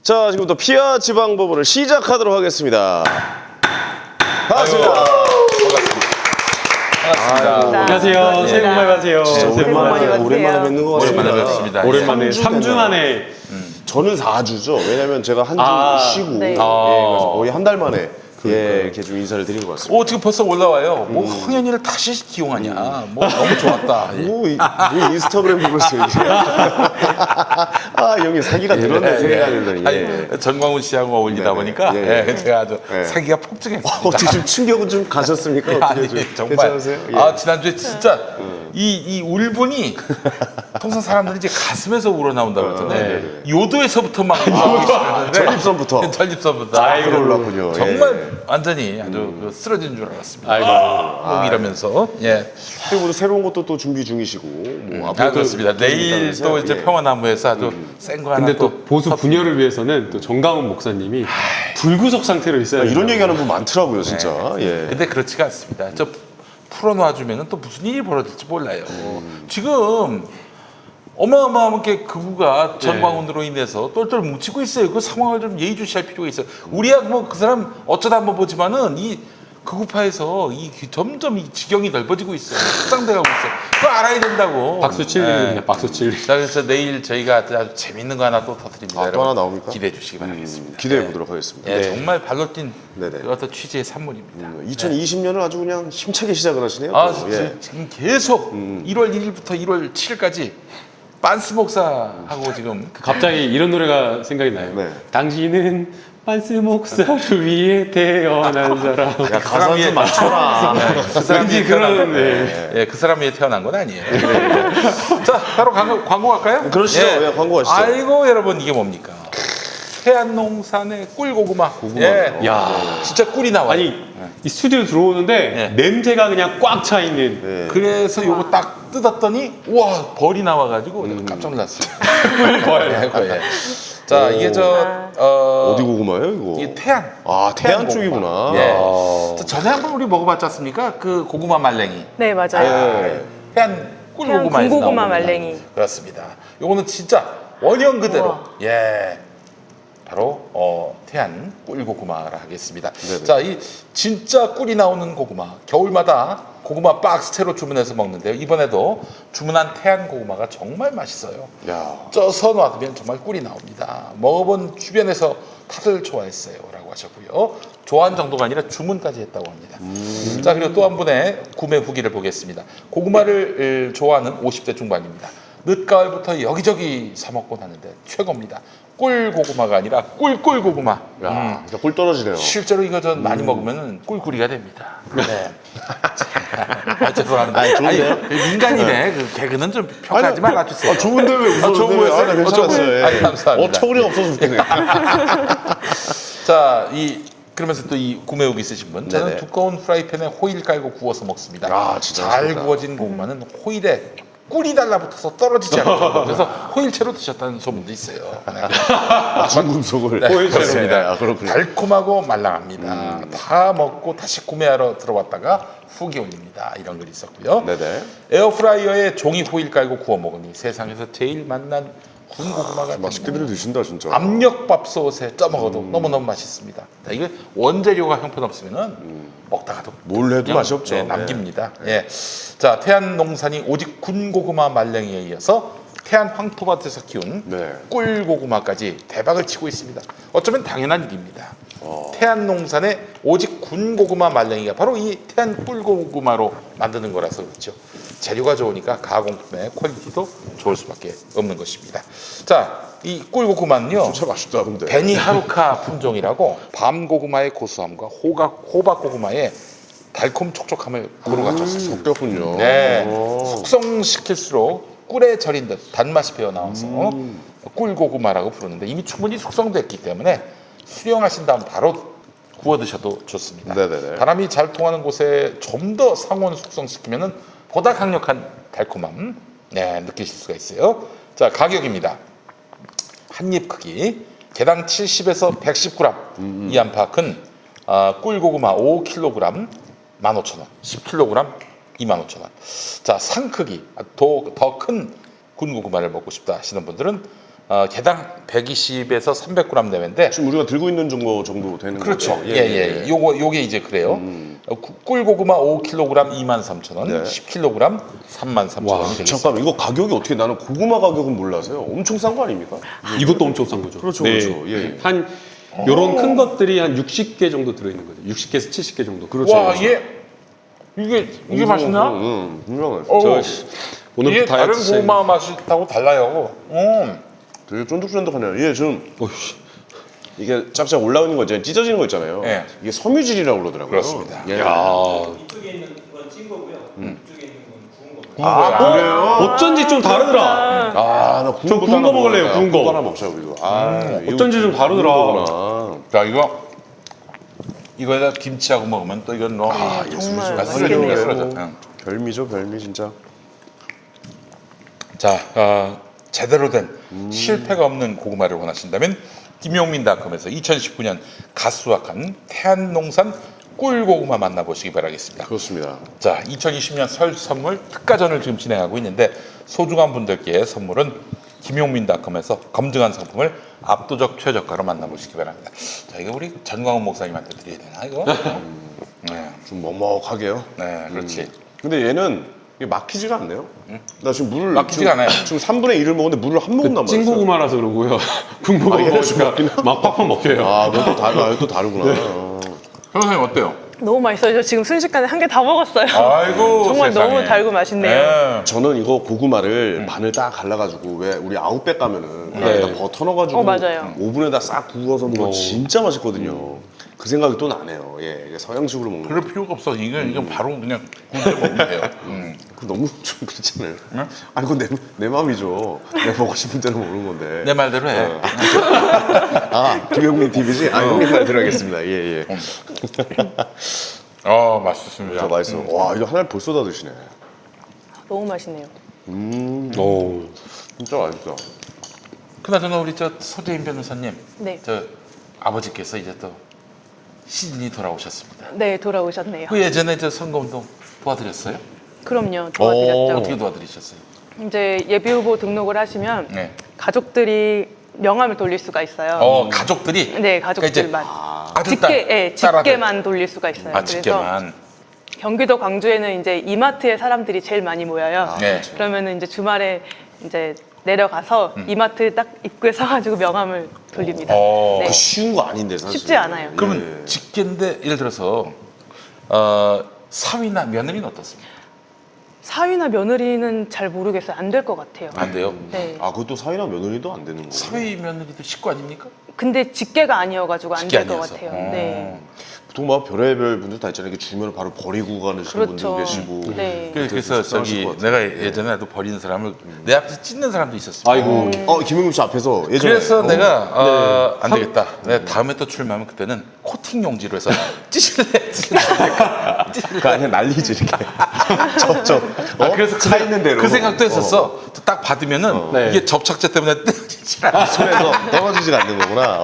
자, 지금부터 피아 지방 버블을 시작하도록 하겠습니다. 반갑습니다. 반갑습니다. 안녕하세요. 새해 복 많이 받으세요. 진짜 새해 복 많이 받으세요. 오랜만에 뵙는 것 같습니다. 오랜만에 뵙습니다. 오랜만에 주 3주 됐나요? 만에 저는 4주죠. 왜냐면 제가 한 주 쉬고 네. 예, 그래서 거의 한 달 만에 예, 이렇게 좀 인사를 드린 것 같습니다. 오, 지금 벌써 올라와요. 뭐 황현이를 다시 기용하냐. 뭐 너무 좋았다. 예. 뭐 인스타그램 보고 있어요. 이제. 아, 형이 사기가 늘었네 생각하는더니. 예. 아니, 전광훈 씨하고 어울리다 네네. 보니까 예, 예. 제가 아주 예. 사기가 폭증했습니다. 어떻게 좀 충격은 좀 가셨습니까? 어떻게 좀 아니, 정말. 괜찮으세요? 예. 아, 지난주에 진짜 이 울분이 통상 사람들이 이제 가슴에서 우러나온다고 그러잖아요. 요도에서부터 막 전립선부터. 전립선부터. 아이고, 올랐군요. 정말 완전히 아주 그 쓰러진 줄 알았습니다. 아이고. 목 이러면서. 예. 그리고 새로운 것도 또 준비 중이시고 뭐 앞으로 그렇습니다. 또 내일 있다면서요? 또 이제 예. 평화나무에서 아주 센 거 하나 근데 또 보수 분열을 위해서는 또 정강훈 목사님이 불구속 상태로 있어야 돼요. 이런 얘기하는 분 많더라고요, 진짜. 예. 근데 그렇지가 않습니다. 저 풀어놔주면 또 무슨 일이 벌어질지 몰라요. 지금 어마어마하게 극우가 전광훈으로 인해서 똘똘 뭉치고 있어요. 그 상황을 좀 예의주시할 필요가 있어요. 우리야 뭐 그 사람 어쩌다 한번 보지만은 이 극우파에서 점점 이 지경이 넓어지고 있어요. 확장돼가고 있어요. 그거 알아야 된다고. 박수 칠립니다. 박수 칠립. 자, 그래서 내일 저희가 아주 재밌는 거 하나 또 터뜨립니다. 또 여러분. 하나 나옵니까? 기대해 주시기 바라겠습니다. 기대해 보도록 하겠습니다. 예, 정말 발로 뛴 네네. 그 어떤 취지의 산물입니다. 2020년을 아주 그냥 힘차게 시작을 하시네요. 아, 또. 예. 지금 계속 1월 1일부터 1월 7일까지 빤스 목사하고 지금 갑자기 이런 노래가 생각이 나요. 네. 당신은 빤스 목사를 위해 태어난 사람. 야, 가사 좀 맞춰라. 그 사람 왠지 위해 태어난 그런, 건데 예, 그 사람 위해 태어난 건 아니에요. 자, 바로 광고 갈까요? 그러시죠. 예, 광고 가시죠. 아이고 여러분 이게 뭡니까? 태안농산의 꿀고구마. 예. 야, 진짜 꿀이 나와요. 아니 이 스튜디오 들어오는데 냄새가 그냥 꽉 차 있는. 네. 그래서 요거 딱 뜯었더니 우와 벌이 나와가지고 내가 깜짝 놀랐어요. 벌. 예. 자, 이게 어디 고구마예요, 이거? 이게 태안. 아, 태안 고구마. 쪽이구나. 예. 아. 자, 전에 한번 우리 먹어봤지 않습니까? 그 고구마 말랭이. 네, 맞아요. 예. 태안 꿀고구마에서 군고구마 나온 말랭이. 겁니다. 그렇습니다. 요거는 진짜 원형 그대로. 우와. 예. 바로 태안 꿀고구마라 하겠습니다. 네네. 자, 이 진짜 꿀이 나오는 고구마. 겨울마다 고구마 박스 채로 주문해서 먹는데요. 이번에도 주문한 태안 고구마가 정말 맛있어요. 야. 쪄서 놔두면 정말 꿀이 나옵니다. 먹어본 주변에서 다들 좋아했어요 라고 하셨고요. 좋아하는 정도가 아니라 주문까지 했다고 합니다. 자, 그리고 또 한 분의 구매 후기를 보겠습니다. 고구마를 좋아하는 50대 중반입니다. 늦가을부터 여기저기 사 먹곤 하는데 최고입니다. 꿀고구마가 아니라 꿀꿀고구마. 야, 진짜 꿀 떨어지네요. 실제로 이거 전 많이 먹으면 꿀꿀이가 됩니다. 네. 아, 죄송합니다. 아니, 좋은데요? 민간인의 그 개그는 좀 평가하지 말아주세요. 아, 좋은데 왜 웃었는데? 좋은 거였어요? 아, 나 괜찮았어요. 예. 아니, 감사합니다. 어처구니 없어서 웃기네요. 자, 그러면서 또 이 구매 후기 있으신 분. 저는 네네. 두꺼운 프라이팬에 호일 깔고 구워서 먹습니다. 아, 진짜 잘 맛있겠다. 구워진 고구마는 호일에 꿀이 달라붙어서 떨어지지 않고 그래서 호일채로 드셨다는 소문도 있어요. 네. 중금속을. 그렇습니다. 아, 그렇군요. 달콤하고 말랑합니다. 다 먹고 다시 구매하러 들어왔다가 후기 올립니다. 이런 글이 있었고요. 네네. 에어프라이어에 종이 호일 깔고 구워 먹으니 세상에서 제일 맛난 군고구마가 맛있게들 드신다, 진짜. 압력밥솥에 쪄 먹어도 너무너무 맛있습니다. 자, 이게 원재료가 형편없으면은 먹다가도 뭘 해도 그냥, 맛이 없죠. 네, 남깁니다. 예. 자, 태안 농산이 오직 군고구마 말랭이에 이어서 태안 황토밭에서 키운 네. 꿀고구마까지 대박을 치고 있습니다. 어쩌면 당연한 일입니다. 태안 농산의 오직 군고구마 말랭이가 바로 이 태안 꿀고구마로 만드는 거라서 그렇죠. 재료가 좋으니까 가공품의 퀄리티도 좋을 수밖에 없는 것입니다. 자, 이 꿀고구마는요. 진짜 맛있다, 근데. 베니 하루카 품종이라고 밤고구마의 고소함과 호박고구마의 달콤 촉촉함을 고루 갖췄어요. 섞였군요. 네, 오. 숙성시킬수록 꿀에 절인 듯 단맛이 배어 나와서 꿀고구마라고 부르는데 이미 충분히 숙성됐기 때문에 수령하신 다음 바로 구워 드셔도 좋습니다. 네네네. 바람이 잘 통하는 곳에 좀 더 상온 숙성시키면은 보다 강력한 달콤함 느끼실 수가 있어요. 자, 가격입니다. 한 입 크기 개당 70에서 110g 이 안팎은 꿀고구마 5kg 15,000원, 10kg 25,000원. 자, 상 크기 더 큰 군고구마를 먹고 싶다 하시는 분들은 개당 120에서 300g 내외인데 지금 우리가 들고 있는 정도 되는 그렇죠. 거죠? 예. 요게 이제 그래요. 꿀고구마 5kg 23,000원, 네. 10kg 33,000원이 되겠습니다. 잠깐만 이거 가격이 어떻게 나는 고구마 가격은 몰라서요. 엄청 싼 거 아닙니까? 이것도 엄청 싼 거죠. 그렇죠, 네. 그렇죠. 예. 한 요런 큰 것들이 한 60개 정도 들어있는 거죠. 60개에서 70개 정도. 그렇죠. 와, 그렇죠. 이게 맛있나? 분명하죠. 어, 오늘 이게 다른 다이어트 고구마 맛이하고 달라요. 되게 쫀득쫀득하네요. 예, 지금 어휴, 이게 쫙쫙 올라오는 거 있잖아요. 찢어지는 거 있잖아요. 예. 이게 섬유질이라고 그러더라고요. 그렇습니다. 예. 이쪽에 있는 건 찐 거고요. 이쪽에 있는 건 구운 거고요. 아, 그래요? 어쩐지 좀 다르더라. 아, 나 저 구운 거 먹을래요, 구운 거. 하나 먹자, 우리도. 아, 이거 어쩐지 좀 다르더라. 구운 거구나. 자, 이거에다 김치하고 먹으면 또 이건 뭐 정말 맛있겠네요. 맛있겠네요. 별미죠, 별미 진짜. 자, 제대로 된 실패가 없는 고구마를 원하신다면 김용민닷컴에서 2019년 갓 수확한 태안농산 꿀고구마 만나보시기 바라겠습니다. 그렇습니다. 자, 2020년 설 선물 특가전을 지금 진행하고 있는데 소중한 분들께 선물은 김용민닷컴에서 검증한 상품을 압도적 최저가로 만나보시기 바랍니다. 자, 이거 우리 전광훈 목사님한테 드려야 되나 이거? 네, 좀 먹먹하게요. 네, 그렇지. 근데 얘는 이게 막히지가 않네요. 나 지금 물을 막히지가 않아요. 지금 3분의 1을 먹었는데 물을 한 모금도 안 마셨어요. 찐고구마라서 그러고요. 군고구마 아, 얘는 좀 먹으니까 막 팍팍 먹혀요. 아, 그것도 또 다르구나. 선생님 어때요? 너무 맛있어요. 저 지금 순식간에 한 개 다 먹었어요. 아이고 정말 세상에. 너무 달고 맛있네요. 네. 저는 이거 고구마를 반을 딱 갈라가지고 왜 우리 아웃백 가면은 거기다 버터 넣어가지고 맞아요. 오븐에다 싹 구워서 먹으면 진짜 맛있거든요. 그 생각이 또 나네요. 예, 이게 서양식으로 먹는 그럴 거. 필요가 없어. 이건 바로 그냥 구워 먹으면 돼요. 그 너무 좀 그렇잖아요. 아니 그건 내 마음이죠. 내가 먹고 싶은 대로 먹는 건데. 내 말대로 해. 아, 김영민 TV지? 아, 형님 말 들어야겠습니다. 예, 예. 맛있습니다. 진짜 맛있어. 와, 이거 하나를 벌써 다 드시네. 너무 맛있네요. 오. 진짜 맛있어. 그나저나 우리 저 소재인 변호사님, 네. 저 아버지께서 이제 또 시즌이 돌아오셨습니다. 네, 돌아오셨네요. 그 예전에 저 선거운동 도와드렸어요? 그럼요, 도와드렸죠. 어떻게 도와드리셨어요? 이제 예비후보 등록을 하시면 네. 가족들이 명함을 돌릴 수가 있어요. 가족들이? 네, 가족들만. 아들, 딸, 딸아들. 집게만 돌릴 수가 있어요. 아, 집게만. 경기도 광주에는 이제 이마트에 사람들이 제일 많이 모여요. 네. 그러면은 이제 주말에 이제 내려가서 이마트 딱 입구에 서가지고 명함을 돌립니다. 어. 네. 그 쉬운 거 아닌데 사실. 쉽지 않아요. 그러면 직계인데 예를 들어서 사위나 며느리는 어떻습니까? 사위나 며느리는 잘 모르겠어요. 안 될 것 같아요. 안 돼요? 네. 아, 그것도 사위나 며느리도 안 되는 거예요. 사위 며느리도 식구 아닙니까? 근데 직계가 아니어가지고 안 될 것 아니어서. 같아요. 네. 보통 막 별의별 분들 다 있잖아요. 이렇게 주면 바로 버리고 가는 그렇죠. 분들 계시고. 네. 그래서 속상하실 저기 것 같아요. 내가 예전에도 버리는 사람을 내 앞에서 찢는 사람도 있었어요. 아이고. 김영민 씨 앞에서 예전에. 그래서 내가 네. 안 되겠다. 내가 다음에 또 출마하면 그때는 코팅 용지로 해서 찌실래. 그 안에 날리지 이렇게. 그래서 차 있는 대로. 그 생각도 했었어. 딱 받으면은 네. 이게 접착제 때문에 떼어지질 않아. 손에서 떨어지지가 않는 거구나.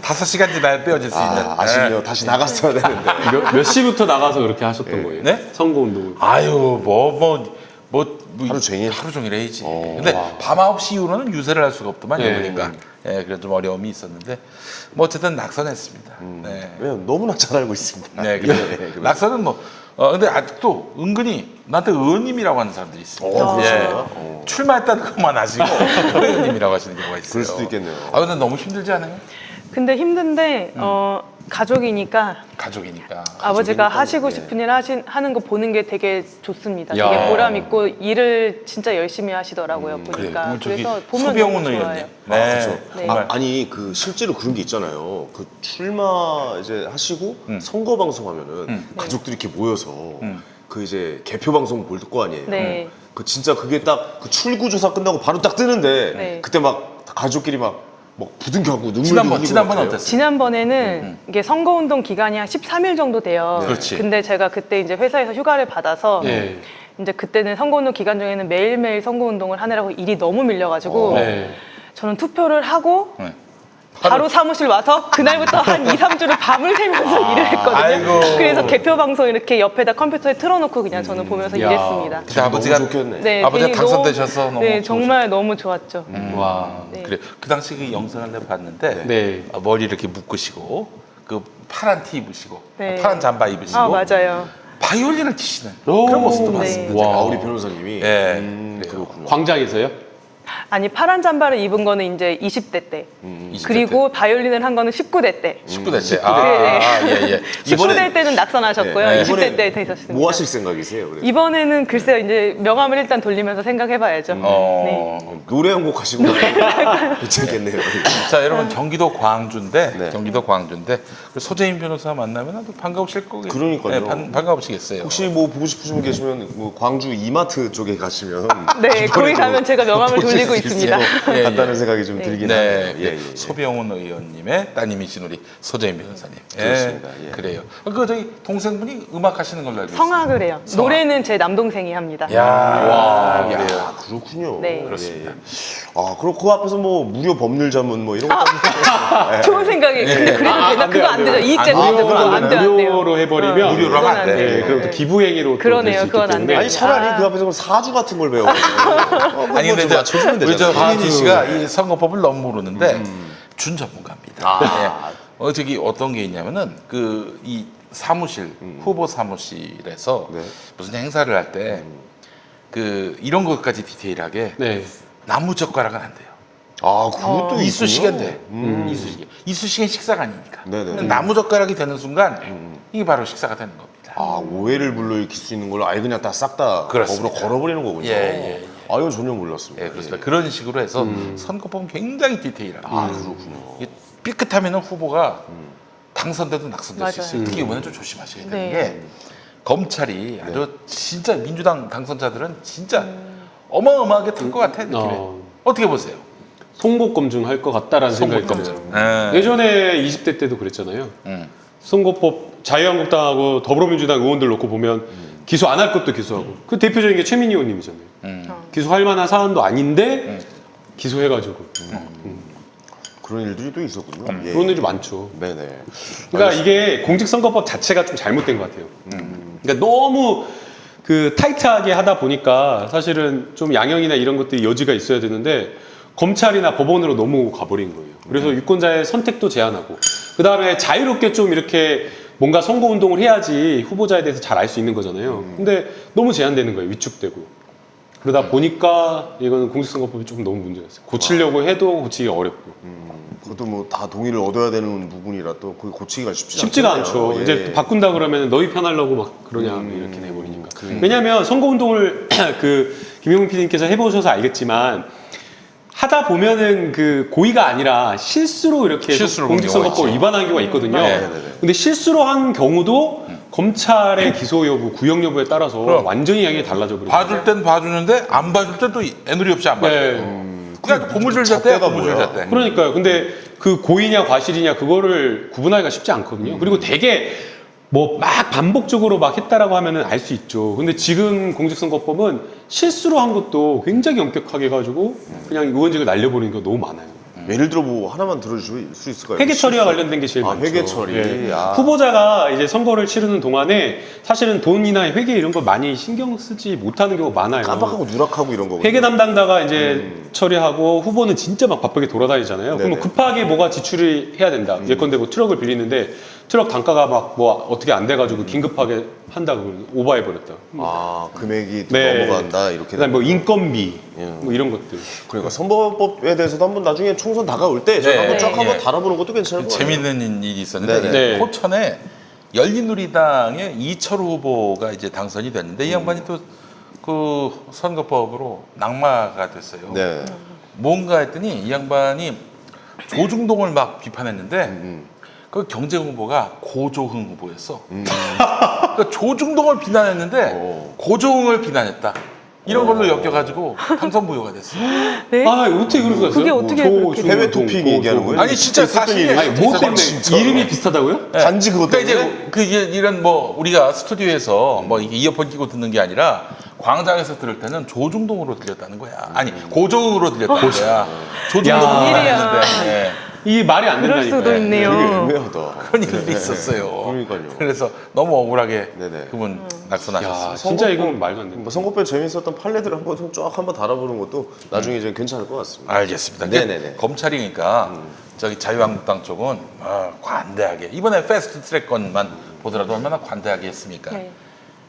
5시간 지나야 떼어질 수 있는. 아쉽네요. 네. 다시 나갔어야 되는데. 몇 시부터 나가서 그렇게 하셨던 거예요? 네? 선거운동을. 아유 뭐 하루 종일? 하루 종일 해야지. 근데 밤 9시 이후로는 유세를 할 수가 없더만 네. 그러니까. 예, 그래서 좀 어려움이 있었는데 뭐 어쨌든 낙선했습니다. 네. 왜요? 너무나 잘 알고 있습니다. 네, 예, 낙선은 뭐 근데 아직도 은근히 나한테 의원님이라고 하는 사람들이 있습니다. 그렇습니까? 출마했다는 것만 아시고 의원님이라고 하시는 경우가 있어요. 그럴 수도 있겠네요. 아 근데 너무 힘들지 않아요? 근데 힘든데 가족이니까 가족이니까. 아버지가 가족이니까, 하시고 예. 싶은 일 하는 거 보는 게 되게 좋습니다. 야. 되게 보람 있고 일을 진짜 열심히 하시더라고요. 보니까. 그럼 저기 그래서 보면 서병훈 너무 좋아요. 의원님. 그렇죠. 네. 정말. 아니 그 실제로 그런 게 있잖아요. 그 출마 이제 하시고 선거 방송하면은 가족들이 이렇게 모여서 그 이제 개표 방송 볼 거 아니에요. 네. 그 진짜 그게 딱 그 출구조사 끝나고 바로 딱 뜨는데 네. 그때 막 가족끼리 막 부둥켜갖고 눈물도 지난번 흘리고 그래요. 어땠어요? 지난번에는 이게 선거운동 기간이 한 13일 정도 돼요. 그렇지. 근데 제가 그때 이제 회사에서 휴가를 받아서 네. 이제 그때는 선거운동 기간 중에는 매일매일 선거운동을 하느라고 일이 너무 밀려가지고 네. 저는 투표를 하고 네. 바로 사무실 와서 그날부터 한 2, 3주를 밤을 새면서 일을 했거든요. 아이고. 그래서 개표 방송 이렇게 옆에다 컴퓨터에 틀어놓고 그냥 저는 보면서 야. 일했습니다. 근데 아버지가 너무 좋겠네. 네, 아버지가 괜히 당선되셔서 너무 네, 좋으셨- 정말 너무 좋았죠. 와. 네. 그래 그 당시 그 영상을 내가 봤는데 네. 머리 이렇게 묶으시고 그 파란 티 입으시고 네. 파란 잠바 입으시고 아, 맞아요. 바이올린을 치시는 오. 그런 모습도 네. 봤습니다. 와. 제가. 아, 우리 변호사님이. 예. 그렇구나. 광장에서요? 아니, 파란 잠바를 입은 거는 이제 20대 때. 20대 그리고 바이올린을 한 거는 19대 때. 19대 때. 네. 예. 19대 때는 낙선하셨고요. 네. 20대 때 되셨습니다. 뭐 하실 생각이세요? 그래서? 이번에는 글쎄요, 이제 명함을 일단 돌리면서 생각해봐야죠. 네. 노래 한 곡 하시고 괜찮겠네요. 자, 여러분 경기도 광주인데 네. 경기도 광주인데 그 소재인 변호사 만나면 아주 반가우실 거예요. 그러니까요. 반가우시겠어요. 혹시 뭐 보고 싶으신 분 계시면 뭐 광주 이마트 쪽에 가시면 네, 거기 가면 제가 명함을 돌리고 있습니다. 예, 예. 같다는 생각이 좀 네. 들긴 네, 하네요. 예, 소병훈 의원님의 따님이신 우리 소재인 변호사님. 그렇습니다. 예. 그래요. 그 저희 동생분이 음악 하시는 걸로 알고 있어요. 성악을 해요. 노래는 제 남동생이 합니다. 와, 야, 그래요. 그렇군요. 네. 그렇습니다. 아, 그럼 그 앞에서 뭐 무료 법률 자문 뭐 이런 거 좋은 생각이에요. 근데 그래도 되나? 그거 안 되죠. 이익제한테 그거 안 돼요. 안 돼요. 무료로 해버리면 무료로 하면 안 돼. 네, 그럼 또 기부행위로 그러네요. 그건 안 돼요. 아니 차라리 그 앞에서 그럼 사주 같은 걸 배워. 아니 근데 이제 맞춰주면 우리 저 되잖아요. 하은지 씨가 이 선거법을 너무 모르는데 준 전문가입니다. 예. 저기 어떤 게 있냐면은 그 이 사무실 후보 사무실에서 네. 무슨 행사를 할 때 그 이런 것까지 디테일하게 네. 나무 젓가락은 안 돼요. 아, 그것도 이쑤시개는 있군요. 돼. 이쑤시개. 이쑤시개는 식사가 아니니까. 네네. 나무 젓가락이 되는 순간 이게 바로 식사가 되는 겁니다. 아, 오해를 불러일으킬 수 있는 걸로 아예 그냥 다 싹 다 그렇습니다. 법으로 걸어버리는 거군요. 예. 아, 이건 전혀 몰랐습니다. 예, 그렇습니다. 그런 식으로 해서 선거법은 굉장히 디테일합니다. 아, 그렇군요. 이게 삐끗하면 후보가 당선돼도 낙선될 수 맞아요. 있어요. 특히 이번에 좀 조심하셔야 되는 네. 게 검찰이 아주 진짜 민주당 당선자들은 진짜 어마어마하게 탈 것 같아요. 느낌에. 어떻게 보세요? 송곳 검증할 것 같다라는 생각이 들어요. 네. 예전에 20대 때도 그랬잖아요. 선거법 자유한국당하고 더불어민주당 의원들 놓고 보면 기소 안 할 것도 기소하고 그 대표적인 게 최민희 의원님이잖아요. 기소할 만한 사안도 아닌데 기소해가지고 그런 일들이 또 있었군요. 예. 그런 일이 많죠. 네네. 그러니까 이게 공직선거법 자체가 좀 잘못된 것 같아요. 그러니까 너무 그 타이트하게 하다 보니까 사실은 좀 양형이나 이런 것들이 여지가 있어야 되는데 검찰이나 법원으로 너무 가버린 거예요. 그래서 유권자의 선택도 제한하고 그 다음에 자유롭게 좀 이렇게 뭔가 선거운동을 해야지 후보자에 대해서 잘 알 수 있는 거잖아요. 근데 너무 제한되는 거예요. 위축되고. 그러다 보니까 이거는 공직선거법이 조금 너무 문제가 있어요. 고치려고 해도 고치기 어렵고. 그것도 뭐 다 동의를 얻어야 되는 부분이라 또 그게 고치기가 쉽지가 않죠. 예. 이제 바꾼다 그러면 너희 편하려고 막 그러냐 이렇게 내버리니까. 왜냐하면 선거운동을 그 김용민 PD님께서 해보셔서 알겠지만 하다 보면은 그 고의가 아니라 실수로 이렇게 실수로 공직선거법 그런 경우가 위반한 경우가 있거든요. 네. 근데 실수로 한 경우도 검찰의 기소 여부, 구형 여부에 따라서 그럼. 완전히 양이 달라져 버려요. 봐줄 땐 봐주는데 안 봐줄 땐 또 애누리 없이 안 봐줘요. 네. 그냥 고무줄잣대 고무줄잣대. 그러니까요. 근데 그 고의냐 과실이냐 그거를 구분하기가 쉽지 않거든요. 그리고 되게 뭐 막 반복적으로 막 했다라고 하면은 알 수 있죠. 근데 지금 공직선거법은 실수로 한 것도 굉장히 엄격하게 해가지고 그냥 의원직을 날려버리는 게 너무 많아요. 예를 들어 뭐 하나만 들어주실 수 있을까요? 회계 처리와 관련된 게 제일 아, 많죠. 회계 처리. 예. 아. 후보자가 이제 선거를 치르는 동안에 사실은 돈이나 회계 이런 걸 많이 신경 쓰지 못하는 경우가 많아요. 깜빡하고 누락하고 이런 거거든요. 회계 담당자가 이제 처리하고 후보는 진짜 막 바쁘게 돌아다니잖아요. 그럼 뭐 네네. 급하게 뭐가 지출이 해야 된다. 예컨대 뭐 트럭을 빌리는데 트럭 단가가 막 뭐 어떻게 안 돼가지고 긴급하게 한다 그러면 오버해버렸다. 아, 금액이 네. 넘어간다 이렇게. 그다음 뭐 인건비 예. 뭐 이런 것들. 그러니까 선거법에 대해서도 한번 나중에 총선 다가올 때 제가 네. 한번 쫙 네. 한번 예. 다뤄보는 것도 괜찮을 것 같아요. 재밌는 일이 있었는데 네네. 네. 포천에 열린우리당의 이철우 후보가 이제 당선이 됐는데 이 양반이 또 그 선거법으로 낙마가 됐어요. 네. 뭔가 했더니 이 양반이 조중동을 막 비판했는데 그 경쟁 후보가 고조흥 후보였어. 그러니까 조중동을 비난했는데 고조흥을 비난했다. 이런 걸로 엮여가지고 당선 무효가 됐어. 네? 아 어떻게 그럴 수가 있어요? 그게 어떻게 그렇게 해외 토핑 얘기하는 거예요? 아니 진짜 사실이에요. 아니 뭐 때문에 진짜로. 이름이 비슷하다고요? 단지 그것 그러니까 때문에? 이제 그게 이런 뭐 우리가 스튜디오에서 뭐 이게 이어폰 끼고 듣는 게 아니라 광장에서 들을 때는 조중동으로 들렸다는 거야. 아니 고조흥으로 들렸다는 거야. 조중동으로 야. 들렸는데 이게 말이 안 그럴 된다니까요. 수도 있네요. 되게 애매하다. 그런 일도 있었어요. 그러니까요. 그래서 너무 억울하게 네네. 그분 낙선하셨어요. 야, 진짜 이건 말도 안 된다. 뭐 선거법에 재밌었던 판례들을 한번 달아보는 것도 나중에 이제 괜찮을 것 같습니다. 알겠습니다. 네네네. 검찰이니까 저기 자유한국당 쪽은 관대하게 이번에 패스트트랙 건만 보더라도 얼마나 관대하게 했습니까? 네.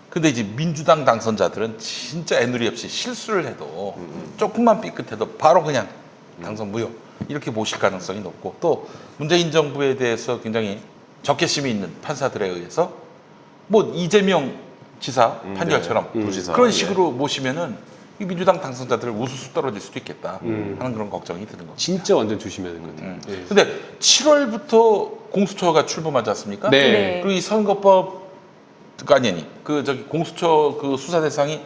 근데 이제 민주당 당선자들은 진짜 애누리 없이 실수를 해도 조금만 삐끗해도 바로 그냥 당선 무효 이렇게 모실 가능성이 높고 또 문재인 정부에 대해서 굉장히 적개심이 있는 판사들에 의해서 뭐 이재명 지사 판결처럼 부지사. 그런 예. 식으로 모시면은 이 민주당 당선자들 우수수 떨어질 수도 있겠다 하는 그런 걱정이 드는 거죠. 진짜 완전 조심해야 될 것 같아요. 예. 근데 7월부터 공수처가 출범하지 않습니까? 네. 네. 그리고 이 선거법 아니 그 저기 공수처 그 수사 대상이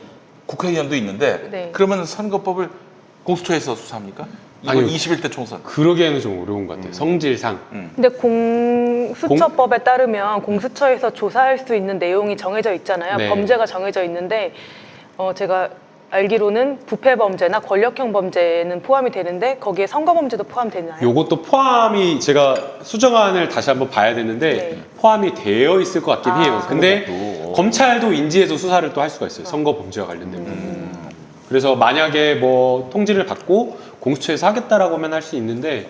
국회의원도 있는데 네. 그러면 선거법을 공수처에서 수사합니까? 이번 아니요. 21대 총선. 그러기에는 좀 어려운 것 같아요. 성질상. 근데 공수처법에 따르면 공수처에서 조사할 수 있는 내용이 정해져 있잖아요. 네. 범죄가 정해져 있는데 제가 알기로는 부패 범죄나 권력형 범죄는 포함이 되는데 거기에 선거 범죄도 포함되나요? 요것도 포함이 제가 수정안을 다시 한번 봐야 되는데 네. 포함이 되어 있을 것 같긴 해요. 근데 선거법도. 검찰도 인지해서 수사를 또 할 수가 있어요. 선거 범죄와 관련되면. 그래서 만약에 뭐 통지를 받고 공수처에서 하겠다라고 하면 할 수 있는데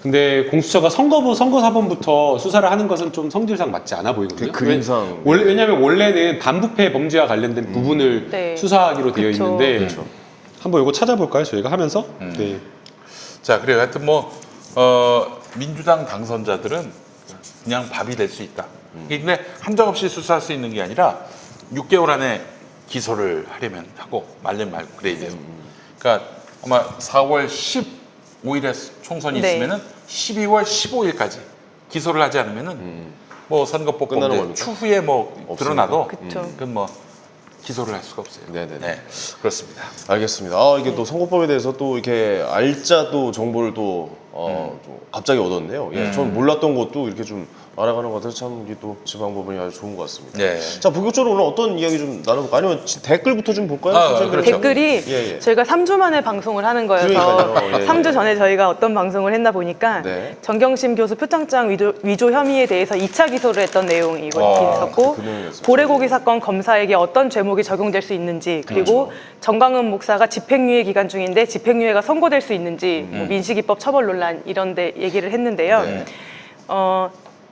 근데 공수처가 선거사본부터 수사를 하는 것은 좀 성질상 맞지 않아 보이거든요. 그 그림상. 왜냐면 원래는 반부패 범죄와 관련된 부분을 네. 수사하기로 되어 그쵸. 있는데 그렇죠. 한번 이거 찾아볼까요? 저희가 하면서? 네. 자, 그래요. 하여튼 뭐 민주당 당선자들은 그냥 밥이 될 수 있다. 근데 한정없이 수사할 수 있는 게 아니라 6개월 안에 기소를 하려면 하고 말려면 말고 그래야 돼요. 그러니까 아마 4월 15일에 총선이 네. 있으면은 12월 15일까지 기소를 하지 않으면은 뭐 선거법 끝나는 범죄 겁니까? 추후에 뭐 없습니까? 드러나도 그쵸. 그건 뭐 기소를 할 수가 없어요. 네네네. 네, 그렇습니다. 알겠습니다. 이게 또 선거법에 대해서 또 이렇게 알짜 또 정보를 또 좀 갑자기 얻었네요. 예, 전 몰랐던 것도 이렇게 좀 알아가는 것 같아서 참 이게 또 지방법원이 아주 좋은 것 같습니다. 네. 자, 본격적으로 오늘 어떤 이야기 좀 나눠볼까요? 아니면 댓글부터 좀 볼까요? 선생님? 그렇죠. 댓글이 예, 예. 저희가 3주 만에 방송을 하는 거여서 그러니까요. 예, 3주 예. 전에 저희가 어떤 방송을 했나 보니까 네. 정경심 교수 표창장 위조 혐의에 대해서 2차 기소를 했던 내용이 이거 있었고 그 내용이었어요. 고래고기 사건 검사에게 어떤 죄목이 적용될 수 있는지 그리고 그렇죠. 정광훈 목사가 집행유예 기간 중인데 집행유예가 선고될 수 있는지 뭐 민식이법 처벌 논란 이런 데 얘기를 했는데요. 네.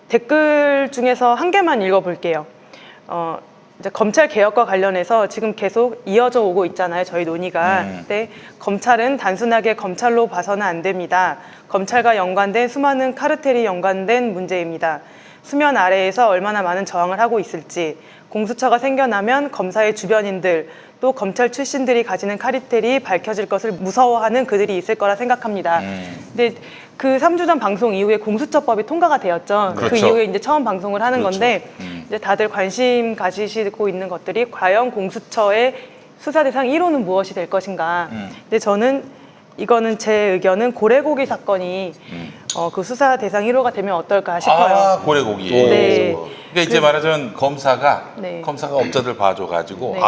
댓글 중에서 한 개만 읽어볼게요. 이제 검찰 개혁과 관련해서 지금 계속 이어져 오고 있잖아요. 저희 논의가. 근데 검찰은 단순하게 검찰로 봐서는 안 됩니다. 검찰과 연관된 수많은 카르텔이 연관된 문제입니다. 수면 아래에서 얼마나 많은 저항을 하고 있을지, 공수처가 생겨나면 검사의 주변인들, 또 검찰 출신들이 가지는 카르텔이 밝혀질 것을 무서워하는 그들이 있을 거라 생각합니다. 근데 그 3주 전 방송 이후에 공수처법이 통과가 되었죠. 그 그렇죠. 이후에 이제 처음 방송을 하는 그렇죠. 건데 이제 다들 관심 가지시고 있는 것들이 과연 공수처의 수사 대상 1호는 무엇이 될 것인가. 근데 저는 이거는 제 의견은 고래고기 사건이 그 수사 대상 1호가 되면 어떨까 싶어요. 고래고기. 네. 그러니까 이제 말하자면 검사가 네. 업자들 봐줘가지고 네.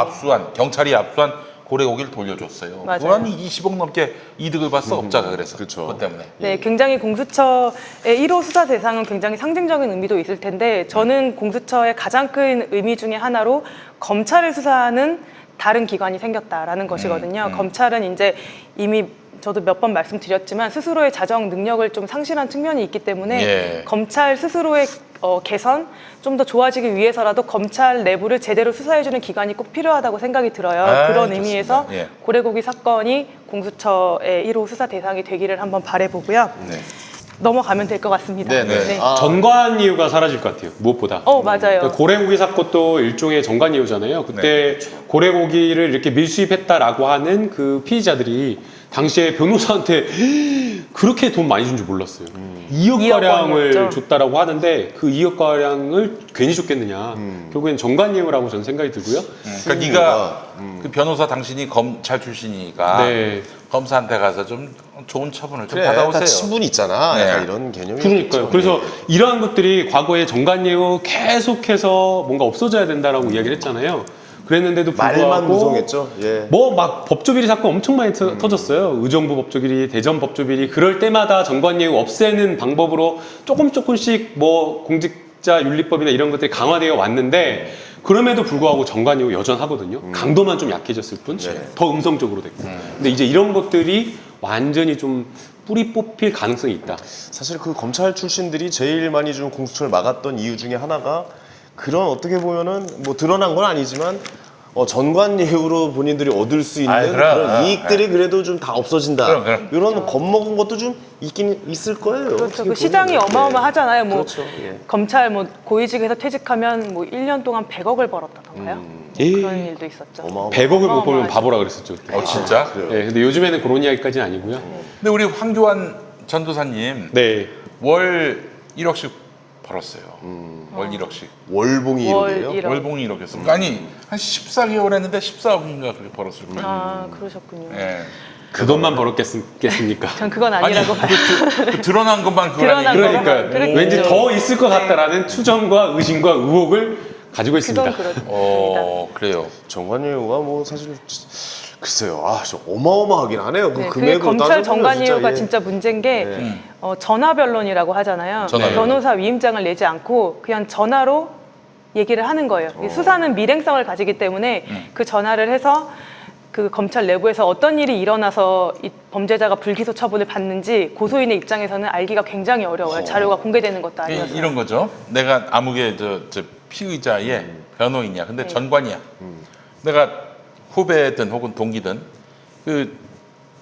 경찰이 압수한 고래고기를 돌려줬어요. 맞아요. 그건 20억 넘게 이득을 봤어 업자가 그래서 그쵸. 그것 때문에. 네, 굉장히 공수처의 1호 수사 대상은 굉장히 상징적인 의미도 있을 텐데 저는 공수처의 가장 큰 의미 중에 하나로 검찰을 수사하는 다른 기관이 생겼다라는 것이거든요. 검찰은 이제 이미 저도 몇 번 말씀드렸지만 스스로의 자정 능력을 좀 상실한 측면이 있기 때문에 예. 검찰 스스로의 개선, 좀 더 좋아지기 위해서라도 검찰 내부를 제대로 수사해주는 기관이 꼭 필요하다고 생각이 들어요. 그런 좋습니다. 의미에서 예. 고래고기 사건이 공수처의 1호 수사 대상이 되기를 한번 바라보고요. 네. 넘어가면 될 것 같습니다. 네네. 전관 이유가 사라질 것 같아요. 무엇보다. 맞아요. 그러니까 고래고기 사건도 일종의 정관 이유잖아요. 그때 고래고기를 이렇게 밀수입했다라고 하는 그 피의자들이 당시에 변호사한테 그렇게 돈 많이 준 줄 몰랐어요. 2억 2억 가량을 원이었죠. 줬다라고 하는데 그 2억 가량을 괜히 줬겠느냐. 결국엔 정관 이유라고 저는 생각이 들고요. 그러니까 네가 그 변호사 당신이 검찰 출신이니까 네. 검사한테 가서 좀 좋은 처분을 좀 그래, 다 받아오세요. 친분이 있잖아. 네. 약간 이런 개념이 그러니까요. 있겠죠. 그래서 네. 이러한 것들이 과거에 정관 예우 계속해서 뭔가 없어져야 된다라고 이야기를 했잖아요. 그랬는데도 불구하고 말만 무성했죠. 예. 뭐 막 법조비리 사건 엄청 많이 터졌어요. 의정부 법조비리, 대전 법조비리. 그럴 때마다 정관예우 없애는 방법으로 조금씩 뭐 공직자윤리법이나 이런 것들이 강화되어 왔는데 그럼에도 불구하고 정관예우 여전하거든요. 강도만 좀 약해졌을 뿐. 네. 더 음성적으로 됐고. 근데 이제 이런 것들이 완전히 좀 뿌리 뽑힐 가능성이 있다. 사실 그 검찰 출신들이 제일 많이 좀 공수처를 막았던 이유 중에 하나가 그런 어떻게 보면은 뭐 드러난 건 아니지만 전관예우로 본인들이 얻을 수 있는 아이, 그럼. 그런 이익들이 그래도 좀 다 없어진다. 그럼. 이런 겁먹은 것도 좀 있긴 있을 거예요. 그렇죠. 어떻게 그 시장이 보면은. 어마어마하잖아요. 뭐 그렇죠. 예. 검찰 뭐 고위직에서 퇴직하면 뭐 1년 동안 100억을 벌었다던가요. 그런 일도 있었죠. 100억을 못 벌면 어마어마하죠. 바보라 그랬었죠. 그때. 진짜? 그래요. 네, 근데 요즘에는 그런 이야기까지는 아니고요. 근데 우리 황교안 전도사님 네. 월 1억씩 벌었어요. 월 1억씩. 월봉이 월 이러네요. 1억. 월봉이 1억이었어. 아니 한 14개월 했는데 14억인가 그렇게 벌었을 거예요. 아, 그러셨군요. 예. 그것만 벌었겠습니까? 전 그건 아니 아니라고 봐요. 그 드러난 것만 그거 드러난 아니에요? 거. 그러니까 그렇죠. 왠지 더 있을 것 같다라는 추정과 의심과 의혹을 가지고 있습니다. 그건 그렇습니다. 그래요. 정관예우가 뭐 사실 글쎄요. 저 어마어마하긴 하네요. 그 네, 그게 금액으로 검찰 따져보면 정관예우가 예. 진짜 문제인 게 네. 전화 변론이라고 하잖아요. 전화 변론. 변호사 위임장을 내지 않고 그냥 전화로 얘기를 하는 거예요. 이 수사는 밀행성을 가지기 때문에 그 전화를 해서 그 검찰 내부에서 어떤 일이 일어나서 이 범죄자가 불기소 처분을 받는지 고소인의 입장에서는 알기가 굉장히 어려워요. 자료가 공개되는 것도 아니어서. 이런 거죠. 내가 아무개 저 피의자의 변호인이야. 근데 네. 전관이야. 내가 후배든 혹은 동기든 그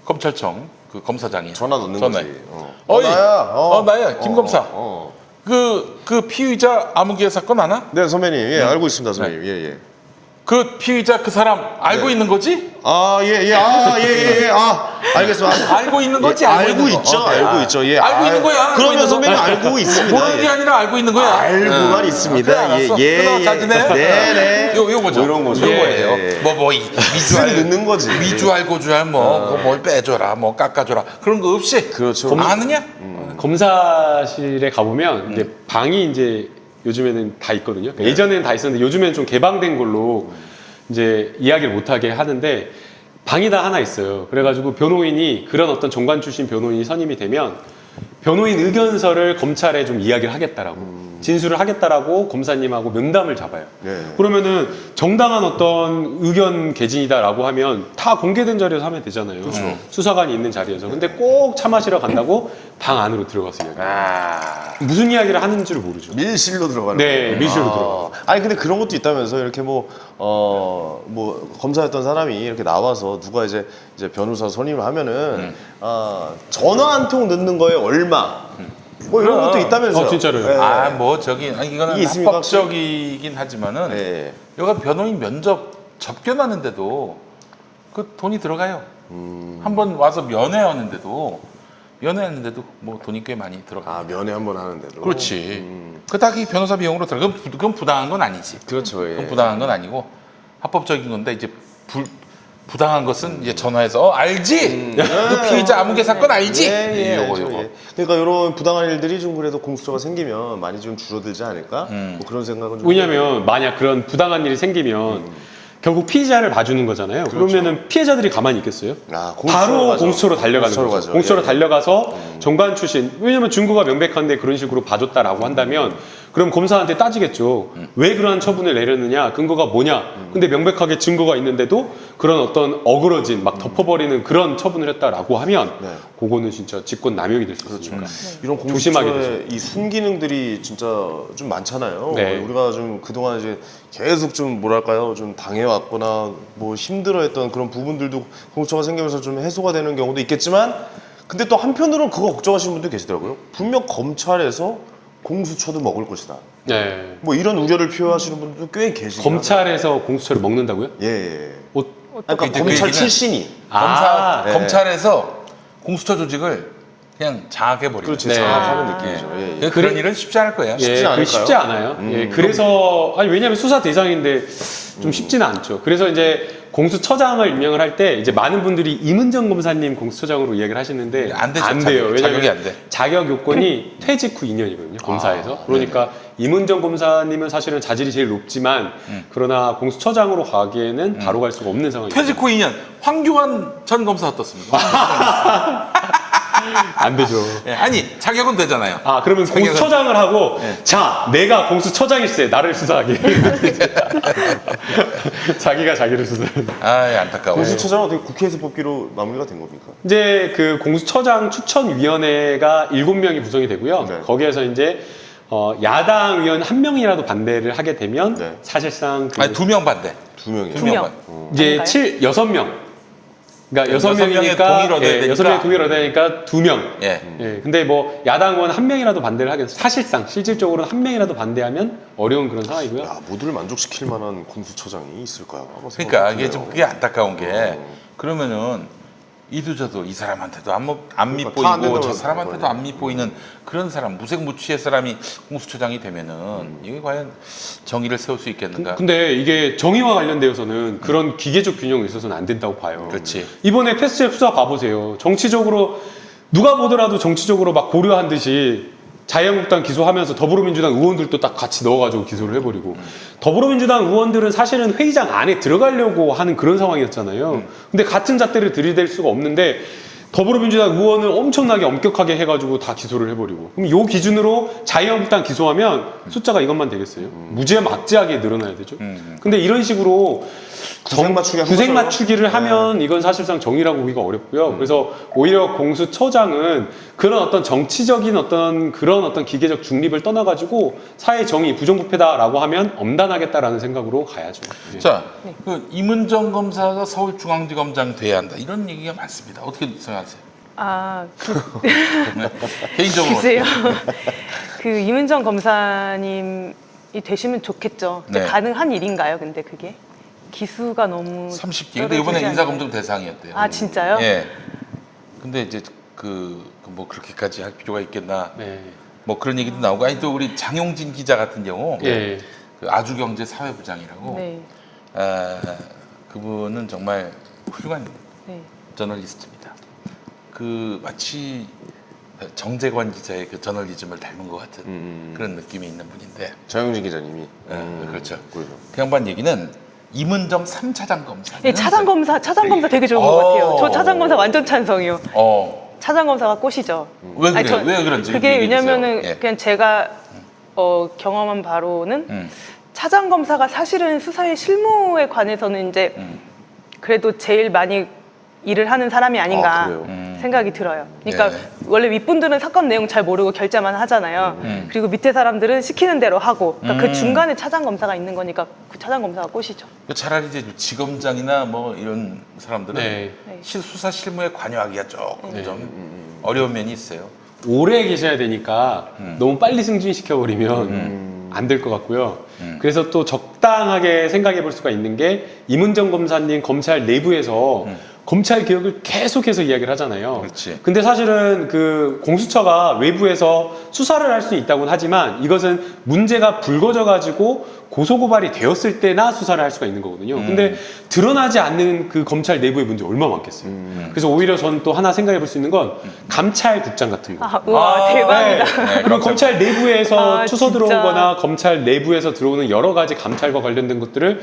검찰청 그 검사장이 전화 넣는 전화해. 거지. 어이, 나야. 나야. 김 검사. 그 피의자 아무개 사건 아나? 네 선배님, 예 알고 있습니다, 선배님. 예. 그 피의자 그 사람 알고 네. 있는 거지? 알겠습니다. 알고 있는 거지? 알고 있는 거. 있죠, 어, 알고 야. 있죠. 예. 알고 있는 거야. 알고 그러면 있는 거. 선배님 알고 있습니다. 모르는 게 아니라 알고 있는 거야. 알고만 응. 있습니다. 그래, 알았어. 예. 끊어, 잘 지내? 네네. 요거죠. 뭐 이런 거죠. 이런 예, 거예요. 예. 미주알 쓱 넣는 거지. 미주알 고주알 뭘 빼줘라, 뭐 깎아줘라 그런 거 없이. 그렇죠. 아느냐? 검사실에 가보면 이제 방이 이제 요즘에는 다 있거든요. 그러니까 예전에는 다 있었는데 요즘에는 좀 개방된 걸로 이제 이야기를 못하게 하는데 방이 다 하나 있어요. 그래가지고 변호인이 그런 어떤 정관 출신 변호인이 선임이 되면 변호인 의견서를 검찰에 좀 이야기를 하겠다라고 진술을 하겠다라고 검사님하고 면담을 잡아요. 네. 그러면은 정당한 어떤 의견 개진이다라고 하면 다 공개된 자리에서 하면 되잖아요. 수사관이 있는 자리에서. 근데 꼭 차 마시러 간다고 방 안으로 들어가서 이야기. 무슨 이야기를 하는지를 모르죠. 밀실로 들어가는 네, 거예요. 밀실로 들어가. 아니 근데 그런 것도 있다면서 이렇게 뭐 검사였던 사람이 이렇게 나와서 누가 이제 변호사 선임을 하면은 전화 한 통 넣는 거에 얼마 뭐 이런 것도 있다면서요. 진짜로요? 예. 이거는 이게 있습니까, 합법적이긴 하지만은 예. 여가 변호인 면접 접견하는데도 그 돈이 들어가요. 한번 와서 면회하는데도 뭐 돈이 꽤 많이 들어가. 면회 한 번 하는데도. 그렇지. 그 다 변호사 비용으로 들어가. 그건 부당한 건 아니지. 그렇죠. 예. 그건 부당한 건 아니고 합법적인 건데 이제 부당한 것은 이제 전화해서 알지? 그 피의자 아무개 사건 알지? 요거. 예. 그러니까 이런 부당한 일들이 좀 그래도 공수처가 생기면 많이 좀 줄어들지 않을까? 뭐 그런 생각은 좀. 왜냐면 만약 그런 부당한 일이 생기면 결국 피의자를 봐주는 거잖아요. 그러면은 피해자들이 가만히 있겠어요? 공수처로 바로 가죠. 공수처로 달려가는 공수처로 거죠. 가죠. 공수처로 예. 달려가서 정관 출신, 왜냐면 증거가 명백한데 그런 식으로 봐줬다라고 한다면 그럼 검사한테 따지겠죠. 왜 그러한 처분을 내렸느냐? 근거가 뭐냐? 근데 명백하게 증거가 있는데도 그런 어떤 어그러진 막 덮어버리는 그런 처분을 했다라고 하면 네. 그거는 진짜 직권 남용이 될 수 있으니까. 이런 조심하게 공수처의 이 순기능들이 진짜 좀 많잖아요. 네. 우리가 좀 그동안 이제 계속 좀 뭐랄까요, 좀 당해왔거나 뭐 힘들어했던 그런 부분들도 공수처가 생기면서 좀 해소가 되는 경우도 있겠지만, 근데 또 한편으로는 그거 걱정하시는 분들 계시더라고요. 분명 검찰에서 공수처도 먹을 것이다. 네. 뭐 이런 우려를 표하시는 분들도 꽤 계시죠. 검찰에서 공수처를 먹는다고요? 예. 그 그러니까 검찰 얘기는 출신이. 네. 검찰에서 공수처 조직을 그냥 장악해버리는. 그렇지. 네. 장악하는 느낌이죠. 예. 그런 일은 쉽지 않을 거예요. 쉽지 예, 않을까요? 그게 쉽지 않아요. 예, 그래서 아니 왜냐하면 수사 대상인데 좀 쉽지는 않죠. 그래서 이제 공수처장을 임명을 할 때 이제 많은 분들이 임은정 검사님 공수처장으로 이야기를 하시는데 안 되죠. 안 돼요. 자격이 왜냐하면 안 돼. 자격 요건이 퇴직 후 2년이거든요. 검사에서. 그러니까 이문정 검사님은 사실은 자질이 제일 높지만 그러나 공수처장으로 가기에는 바로 갈 수가 없는 상황이죠. 퇴직 후 2년 황교안 전 검사 어떻습니까? 안 되죠. 예, 아니 자격은 되잖아요. 아, 그러면 자격은- 공수처장을 하고 네. 자, 내가 공수처장일세 나를 수사하게. 자기가 자기를 수사하는. 아, 안타까워. 공수처장은 어떻게 국회에서 뽑기로 마무리가 된 겁니까? 이제 그 공수처장 추천위원회가 7명이 구성이 되고요. 네. 거기에서 이제 야당 의원 1명이라도 반대를 하게 되면 네. 사실상 그 아니 2명 반대. 2명이요. 두 명. 이제 아닌가요? 6명. 그러니까 여섯 명의 6명이니까 동의를 얻어야 되니까. 6명의 동의를 얻어야 되니까 2명. 예. 예, 근데 뭐 야당 의원 1명이라도 반대를 하게 돼서 사실상 실질적으로 1명이라도 반대하면 어려운 그런 상황이고요. 야, 모두를 만족시킬 만한 공수처장이 있을까요? 아마 그러니까 생각이 이게 좀 드네요. 그게 안타까운 게 어. 그러면은 이도저도 이 사람한테도 안 그러니까 다안 밉보이고 된다고 저 사람한테도 그러는 안 밉보이는 그런 사람 무색무취의 사람이 공수처장이 되면은 이게 과연 정의를 세울 수 있겠는가? 근데 이게 정의와 관련되어서는 그런 기계적 균형이 있어서는 안 된다고 봐요. 그렇지. 이번에 패스트트랙 수사 봐보세요. 정치적으로 누가 보더라도 정치적으로 막 고려한 듯이 자유한국당 기소하면서 더불어민주당 의원들도 딱 같이 넣어가지고 기소를 해버리고 더불어민주당 의원들은 사실은 회의장 안에 들어가려고 하는 그런 상황이었잖아요. 근데 같은 잣대를 들이댈 수가 없는데 더불어민주당 의원을 엄청나게 엄격하게 해가지고 다 기소를 해버리고 그럼 요 기준으로 자유한국당 기소하면 숫자가 이것만 되겠어요? 무죄 막지하게 늘어나야 되죠. 근데 이런 식으로 구색 맞추기 한 구색 거죠. 맞추기를 하면 이건 사실상 정의라고 보기가 어렵고요. 그래서 오히려 공수처장은 그런 어떤 정치적인 어떤 그런 어떤 기계적 중립을 떠나가지고 사회 정의 부정부패다라고 하면 엄단하겠다라는 생각으로 가야죠. 예. 자, 그 이문정 검사가 서울중앙지검장 돼야 한다 이런 얘기가 많습니다. 어떻게 생각하세요? 아, 네. 개인적으로 글쎄요. 그 이문정 검사님이 되시면 좋겠죠. 근데 네. 가능한 일인가요? 근데 그게 기수가 너무 30기. 근데 이번에 떨어지지 인사검증 않나요? 대상이었대요. 아, 진짜요? 예. 근데 이제 뭐 그렇게까지 할 필요가 있겠나? 네. 뭐 그런 얘기도 나오고 아니 또 우리 장용진 기자 같은 경우 예. 그 아주경제 사회부장이라고 네. 그분은 정말 훌륭한 네. 저널리스트입니다. 그 마치 정재관 기자의 그 저널리즘을 닮은 것 같은 그런 느낌이 있는 분인데 장영진 기자님이. 그렇죠. 그렇죠. 그 양반 얘기는 이문정 3차장 검사. 네, 차장 검사 되게 좋은 것 같아요. 저 차장 검사 완전 찬성이요. 차장 검사가 꽃이죠. 왜 그래? 아니, 저- 왜 그런지 그게 얘기해 주세요. 왜냐면은 예. 그냥 제가 경험한 바로는 차장 검사가 사실은 수사의 실무에 관해서는 이제 그래도 제일 많이 일을 하는 사람이 아닌가 아, 그래요? 생각이 들어요. 그러니까 네. 원래 윗분들은 사건 내용 잘 모르고 결제만 하잖아요. 그리고 밑에 사람들은 시키는 대로 하고 그러니까 그 중간에 차장 검사가 있는 거니까 그 차장 검사가 꽃이죠. 차라리 이제 지검장이나 뭐 이런 사람들은 네. 네. 수사 실무에 관여하기가 조금 좀 어려운 면이 있어요. 오래 계셔야 되니까 너무 빨리 승진시켜버리면 안 될 것 같고요. 그래서 또 적당하게 생각해 볼 수가 있는 게 이문정 검사님 검찰 내부에서 검찰 개혁을 계속해서 이야기를 하잖아요. 그렇지. 근데 사실은 그 공수처가 외부에서 수사를 할 수 있다고는 하지만 이것은 문제가 불거져 가지고 고소고발이 되었을 때나 수사를 할 수가 있는 거거든요. 근데 드러나지 않는 그 검찰 내부의 문제 얼마나 많겠어요. 그래서 오히려 저는 또 하나 생각해 볼 수 있는 건 감찰국장 같은 거. 우와 대박이다. 네, 그리고 검찰 내부에서 아, 추서 진짜. 들어온 거나 검찰 내부에서 들어오는 여러 가지 감찰과 관련된 것들을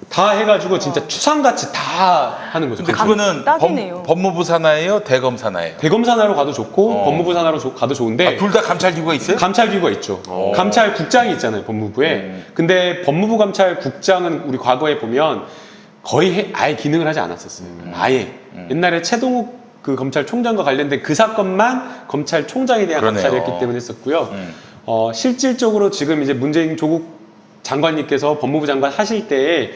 다 해가지고 진짜 추상같이 다 하는 거죠. 근데 감찰. 그거는 딱이네요. 법무부 산하예요, 대검 산하예요. 대검 산하로 가도 좋고 법무부 산하로 가도 좋은데 둘 다 감찰기구가 있어요? 감찰기구가 있죠. 감찰국장이 있잖아요, 법무부에. 근데 법무부 감찰국장은 우리 과거에 보면 거의 아예 기능을 하지 않았었어요. 아예. 옛날에 최동욱 그 검찰총장과 관련된 그 사건만 검찰총장에 대한 그러네요. 감찰이었기 때문에 했었고요. 실질적으로 지금 이제 문재인 조국 장관님께서 법무부 장관 하실 때에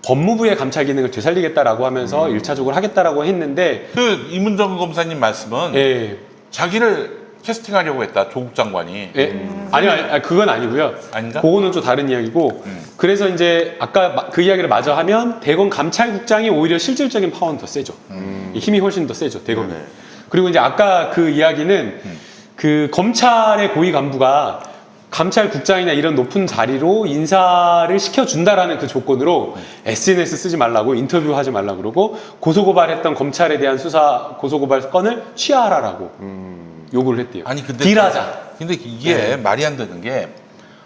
법무부의 감찰 기능을 되살리겠다라고 하면서 1차적으로 하겠다라고 했는데 그 이문정 검사님 말씀은 예. 자기를 캐스팅하려고 했다, 조국 장관이. 예? 아니요, 그건 아니고요. 아닌가? 그거는 좀 다른 이야기고. 그래서 이제 아까 그 이야기를 마저 하면 대검 감찰국장이 오히려 실질적인 파워는 더 세죠. 힘이 훨씬 더 세죠, 대검이. 네네. 그리고 이제 아까 그 이야기는 그 검찰의 고위 간부가 감찰국장이나 이런 높은 자리로 인사를 시켜준다라는 그 조건으로 SNS 쓰지 말라고 인터뷰하지 말라고 그러고 고소고발했던 검찰에 대한 수사 고소고발 건을 취하하라고 요구를 했대요. 아니 근데 딜하자. 근데 이게 말이 안 되는 게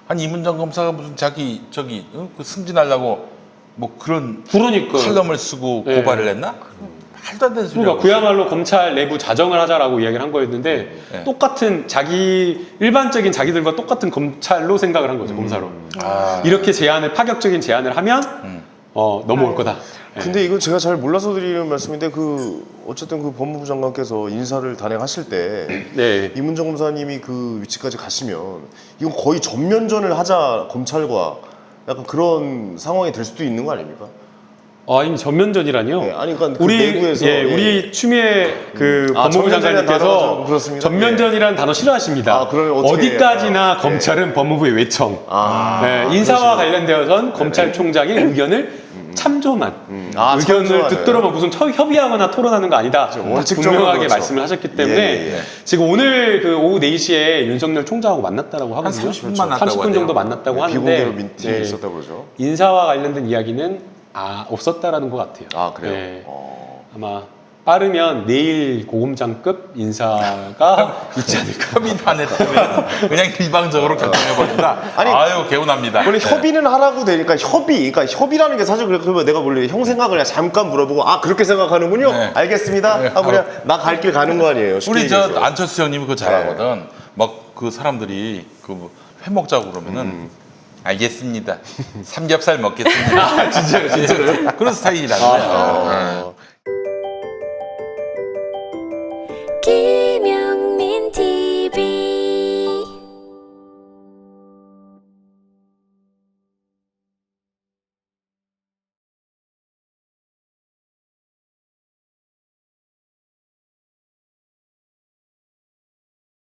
아니 이문정 검사가 무슨 자기 그 승진하려고 뭐 그런 그러니까 칼럼을 쓰고 네. 고발을 했나? 말도 안 되는 소리야. 그러니까 그야말로 검찰 내부 자정을 하자라고 이야기를 한 거였는데 네. 똑같은 일반적인 자기들과 똑같은 검찰로 생각을 한 거죠. 검사로. 아. 이렇게 파격적인 제안을 하면 넘어올 거다. 네. 근데 이건 제가 잘 몰라서 드리는 말씀인데 어쨌든 그 법무부 장관께서 인사를 단행하실 때 네. 이문정 검사님이 그 위치까지 가시면 이건 거의 전면전을 하자 검찰과 약간 그런 상황이 될 수도 있는 거 아닙니까? 이미 전면전이라뇨? 네, 아니 그러니까 그 내부에서 우리 추미애 그 법무부 전면전이라는 단어가 좀 장관님께서 그렇습니다. 전면전이라는 단어 싫어하십니다. 아, 그러면 어떻게 어디까지나 해요? 검찰은 법무부의 외청. 아, 네, 인사와 관련되어서는 검찰총장의 의견을 참조만 의견을 참조하는. 듣도록 무슨 협의하거나 토론하는 거 아니다. 원칙적으로 분명하게 그렇죠. 말씀을 하셨기 때문에 예. 지금 오늘 그 오후 4시에 윤석열 총장하고 만났다고 하거든요. 30분 만났다고 30분 하네요. 정도 만났다고 하는데 비공개로 미팅이 네, 있었다고 그러죠. 인사와 관련된 이야기는 없었다라는 것 같아요. 아 그래요? 네. 어. 아마 빠르면 내일 고검장급 인사가 있지 않을까. 협의도 안 했다면 그냥 일방적으로 결정해버린다. 아니, 아유 개운합니다. 원래 네. 협의는 하라고 되니까 그러니까 협의라는 게 사실 그러면 내가 원래 형 생각을 그냥 잠깐 물어보고 그렇게 생각하는군요. 네. 알겠습니다. 하고 그냥 나 갈 길 가는 거 아니에요. 쉽게 우리 저 얘기해서. 안철수 형님이 그거 잘하거든. 막 그 사람들이 그 회 먹자고 그러면은 알겠습니다. 삼겹살 먹겠습니다. 진짜로 그런 스타일이라는 거예요. 어. 네.